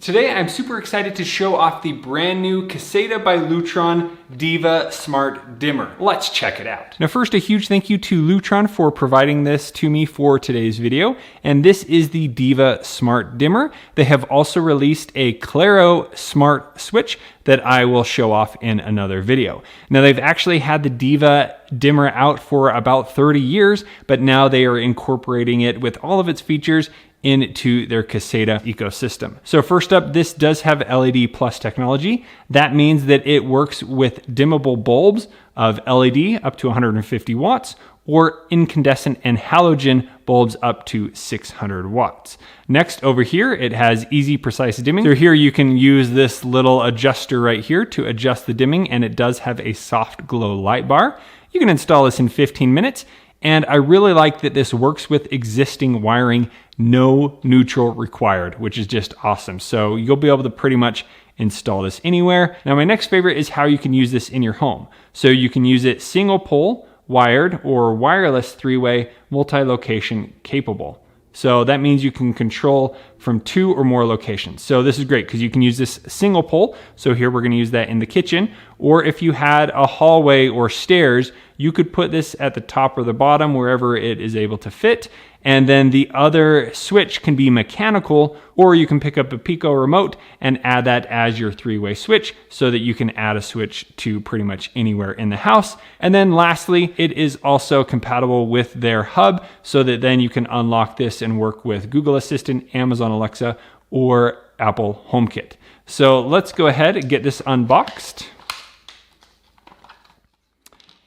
Today I'm super excited to show off the brand new Caseta by Lutron Diva Smart Dimmer. Let's check it out. Now first, a huge thank you to Lutron for providing this to me for today's video. And this is the Diva Smart Dimmer. They have also released a Claro Smart Switch that I will show off in another video. Now they've actually had the Diva Dimmer out for about 30 years, but now they are incorporating it with all of its features into their Caseta ecosystem. So first up, this does have LED plus technology. That means that it works with dimmable bulbs of LED up to 150 watts or incandescent and halogen bulbs up to 600 watts. Next over here, it has easy precise dimming. So here you can use this little adjuster right here to adjust the dimming, and it does have a soft glow light bar. You can install this in 15 minutes. And I really like that this works with existing wiring, no neutral required, which is just awesome. So you'll be able to pretty much install this anywhere. Now my next favorite is how you can use this in your home. So you can use it single pole, wired, or wireless three-way, multi-location capable. So that means you can control from 2 or more locations. So this is great because you can use this single pole. So here we're gonna use that in the kitchen. Or if you had a hallway or stairs, you could put this at the top or the bottom, wherever it is able to fit. And then the other switch can be mechanical, or you can pick up a Pico remote and add that as your three-way switch so that you can add a switch to pretty much anywhere in the house. And then lastly, it is also compatible with their hub so that then you can unlock this and work with Google Assistant, Amazon Alexa, or Apple HomeKit. So let's go ahead and get this unboxed.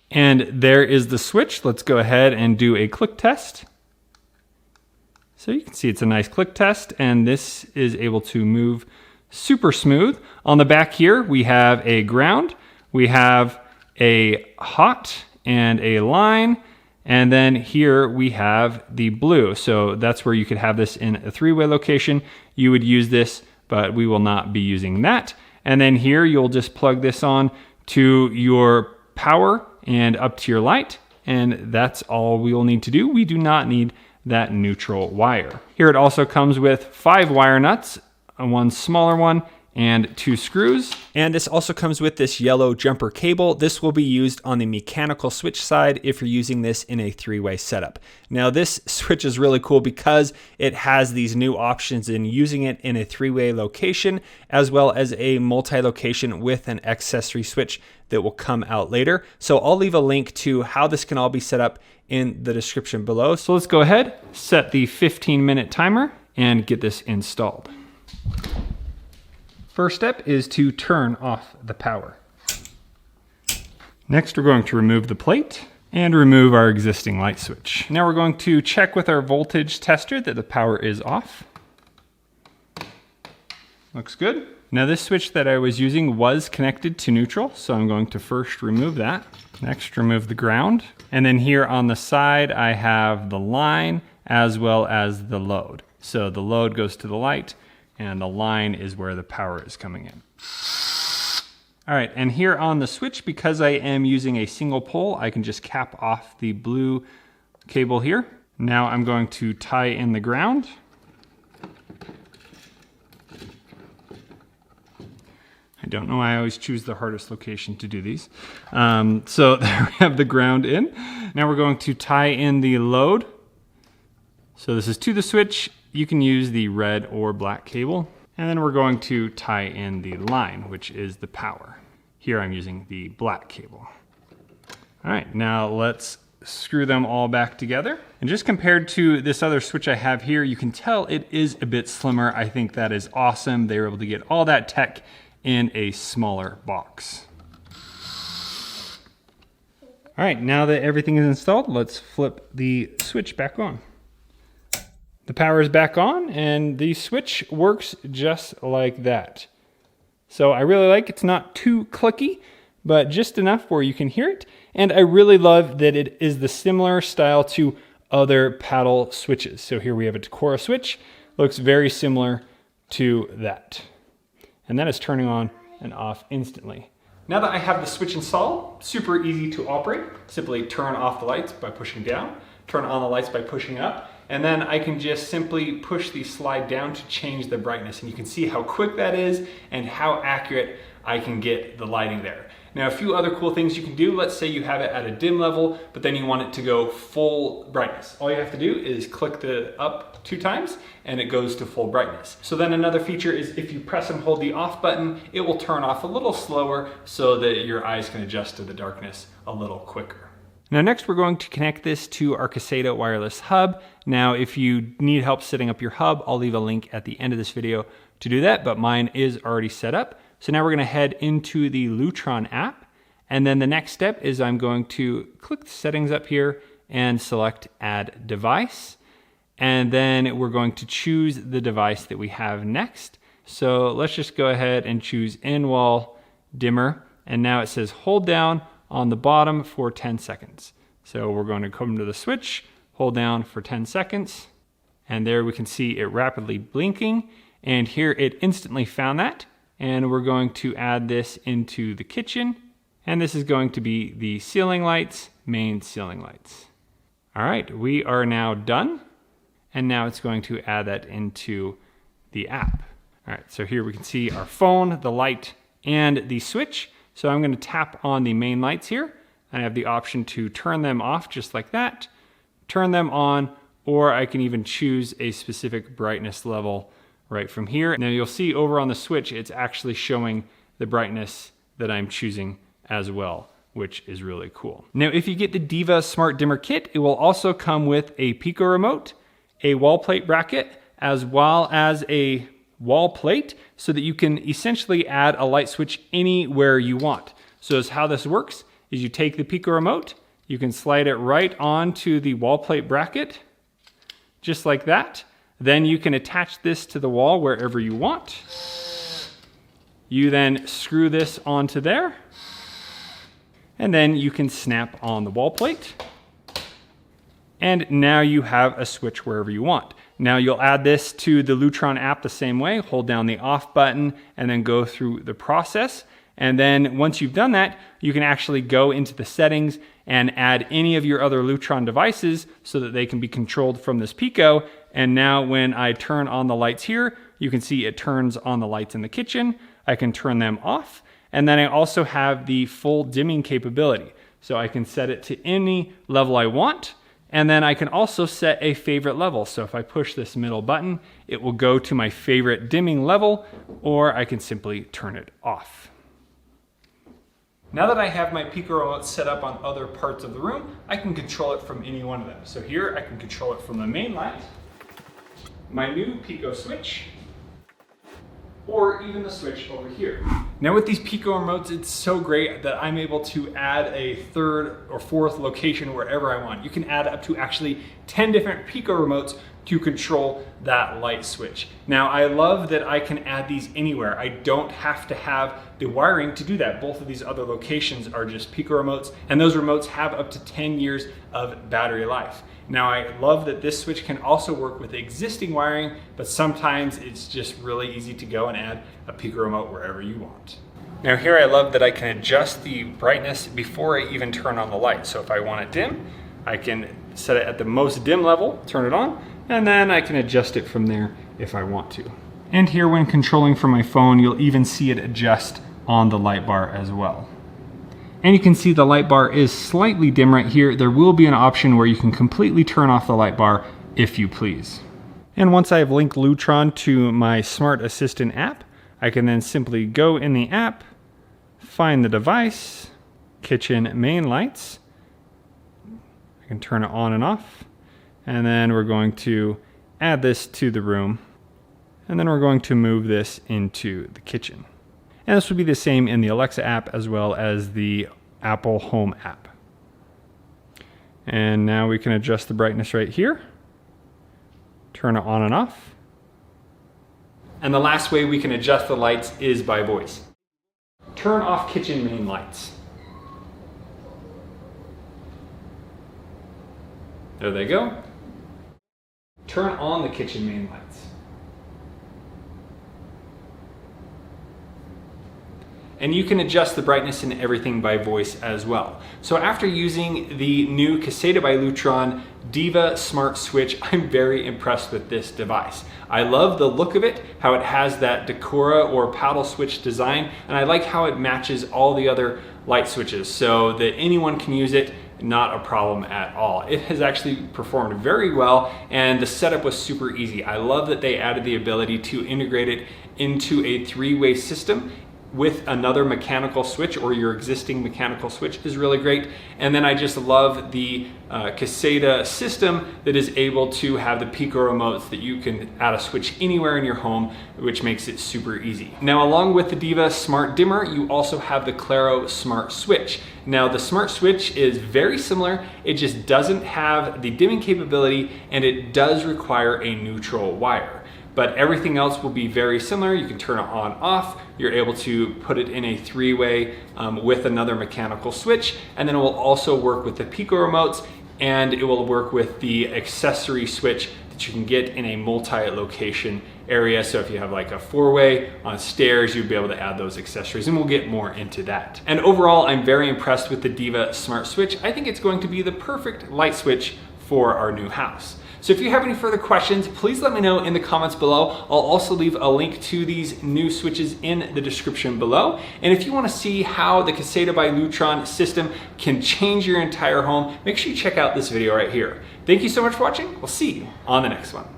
And there is the switch. Let's go ahead and do a click test. So you can see it's a nice click test, and this is able to move super smooth. On the back here, we have a ground, we have a hot and a line, and then here we have the blue. So that's where you could have this in a three-way location. You would use this, but we will not be using that. And then here you'll just plug this on to your power and up to your light, and that's all we will need to do. We do not need that neutral wire. Here it also comes with 5 wire nuts, one smaller one, and 2 screws. And this also comes with this yellow jumper cable. This will be used on the mechanical switch side if you're using this in a three-way setup. Now this switch is really cool because it has these new options in using it in a three-way location, as well as a multi-location with an accessory switch that will come out later. So I'll leave a link to how this can all be set up in the description below. So let's go ahead, set the 15-minute timer, and get this installed. First step is to turn off the power. Next, we're going to remove the plate and remove our existing light switch. Now we're going to check with our voltage tester that the power is off. Looks good. Now this switch that I was using was connected to neutral, so I'm going to first remove that. Next, remove the ground. And then here on the side, I have the line as well as the load. So the load goes to the light, and the line is where the power is coming in. All right, and here on the switch, because I am using a single pole, I can just cap off the blue cable here. Now I'm going to tie in the ground. I don't know why I always choose the hardest location to do these. So there we have the ground in. Now we're going to tie in the load. So this is to the switch. You can use the red or black cable. And then we're going to tie in the line, which is the power. Here I'm using the black cable. All right, now let's screw them all back together. And just compared to this other switch I have here, you can tell it is a bit slimmer. I think that is awesome. They were able to get all that tech in a smaller box. All right, now that everything is installed, let's flip the switch back on. The power is back on, and the switch works just like that. So I really like it's not too clicky, but just enough where you can hear it. And I really love that it is the similar style to other paddle switches. So here we have a Decora switch, looks very similar to that. And that is turning on and off instantly. Now that I have the switch installed, super easy to operate. Simply turn off the lights by pushing down, turn on the lights by pushing up, And then I can just simply push the slide down to change the brightness. And you can see how quick that is and how accurate I can get the lighting there. Now, a few other cool things you can do. Let's say you have it at a dim level, but then you want it to go full brightness. All you have to do is click the up 2 times and it goes to full brightness. So then another feature is if you press and hold the off button, it will turn off a little slower so that your eyes can adjust to the darkness a little quicker. Now next we're going to connect this to our Caseta wireless hub. Now if you need help setting up your hub, I'll leave a link at the end of this video to do that, but mine is already set up. So now we're going to head into the Lutron app, and then the next step is I'm going to click the settings up here and select add device, and then we're going to choose the device that we have next. So let's just go ahead and choose in-wall dimmer, and now it says hold down on the bottom for 10 seconds. So we're going to come to the switch, hold down for 10 seconds, and there we can see it rapidly blinking, and here it instantly found that. And we're going to add this into the kitchen. And this is going to be the ceiling lights, main ceiling lights. All right, we are now done. And now it's going to add that into the app. All right, so here we can see our phone, the light, and the switch. So I'm going to tap on the main lights here. I have the option to turn them off just like that, turn them on, or I can even choose a specific brightness level right from here. Now you'll see over on the switch, it's actually showing the brightness that I'm choosing as well, which is really cool. Now, if you get the Diva Smart Dimmer kit, it will also come with a Pico remote, a wall plate bracket, as well as a wall plate so that you can essentially add a light switch anywhere you want. So how this works is you take the Pico remote, you can slide it right onto the wall plate bracket, just like that. Then you can attach this to the wall wherever you want. You then screw this onto there, and then you can snap on the wall plate. And now you have a switch wherever you want. Now you'll add this to the Lutron app the same way, hold down the off button and then go through the process. And then once you've done that, you can actually go into the settings and add any of your other Lutron devices so that they can be controlled from this Pico. And now when I turn on the lights here, you can see it turns on the lights in the kitchen. I can turn them off. And then I also have the full dimming capability. So I can set it to any level I want. And then I can also set a favorite level. So if I push this middle button, it will go to my favorite dimming level, or I can simply turn it off. Now that I have my Pico remote set up on other parts of the room, I can control it from any one of them. So here I can control it from the main light, my new Pico switch, or even the switch over here. Now with these Pico remotes, it's so great that I'm able to add a third or fourth location wherever I want. You can add up to actually 10 different Pico remotes to control that light switch. Now I love that I can add these anywhere. I don't have to have the wiring to do that. Both of these other locations are just Pico remotes, and those remotes have up to 10 years of battery life. Now I love that this switch can also work with existing wiring, but sometimes it's just really easy to go and add a Pico remote wherever you want. Now here I love that I can adjust the brightness before I even turn on the light. So if I want it dim, I can set it at the most dim level, turn it on, and then I can adjust it from there if I want to. And here when controlling from my phone, you'll even see it adjust on the light bar as well. And you can see the light bar is slightly dim right here. There will be an option where you can completely turn off the light bar if you please. And once I have linked Lutron to my Smart Assistant app, I can then simply go in the app, find the device, kitchen main lights. I can turn it on and off. And then we're going to add this to the room. And then we're going to move this into the kitchen. And this will be the same in the Alexa app as well as the Apple Home app. And now we can adjust the brightness right here. Turn it on and off. And the last way we can adjust the lights is by voice. Turn off kitchen main lights. There they go. Turn on the kitchen main lights. And you can adjust the brightness and everything by voice as well. So after using the new Caseta by Lutron Diva Smart Switch. I'm very impressed with this device. I love the look of it, how it has that Decora or paddle switch design, and I like how it matches all the other light switches so that anyone can use it, not a problem at all. It has actually performed very well, and the setup was super easy. I love that they added the ability to integrate it into a three-way system with another mechanical switch, or your existing mechanical switch is really great. And then I just love the Caseta system that is able to have the Pico remotes that you can add a switch anywhere in your home, which makes it super easy. Now, along with the Diva Smart Dimmer, you also have the Claro Smart Switch. Now, the Smart Switch is very similar. It just doesn't have the dimming capability, and it does require a neutral wire. But everything else will be very similar. You can turn it on, off. You're able to put it in a three-way with another mechanical switch, and then it will also work with the Pico remotes, and it will work with the accessory switch that you can get in a multi-location area. So if you have like a four-way on stairs, you'd be able to add those accessories, and we'll get more into that. And overall, I'm very impressed with the Diva Smart Switch. I think it's going to be the perfect light switch for our new house. So if you have any further questions, please let me know in the comments below. I'll also leave a link to these new switches in the description below. And if you want to see how the Caseta by Lutron system can change your entire home, make sure you check out this video right here. Thank you so much for watching. We'll see you on the next one.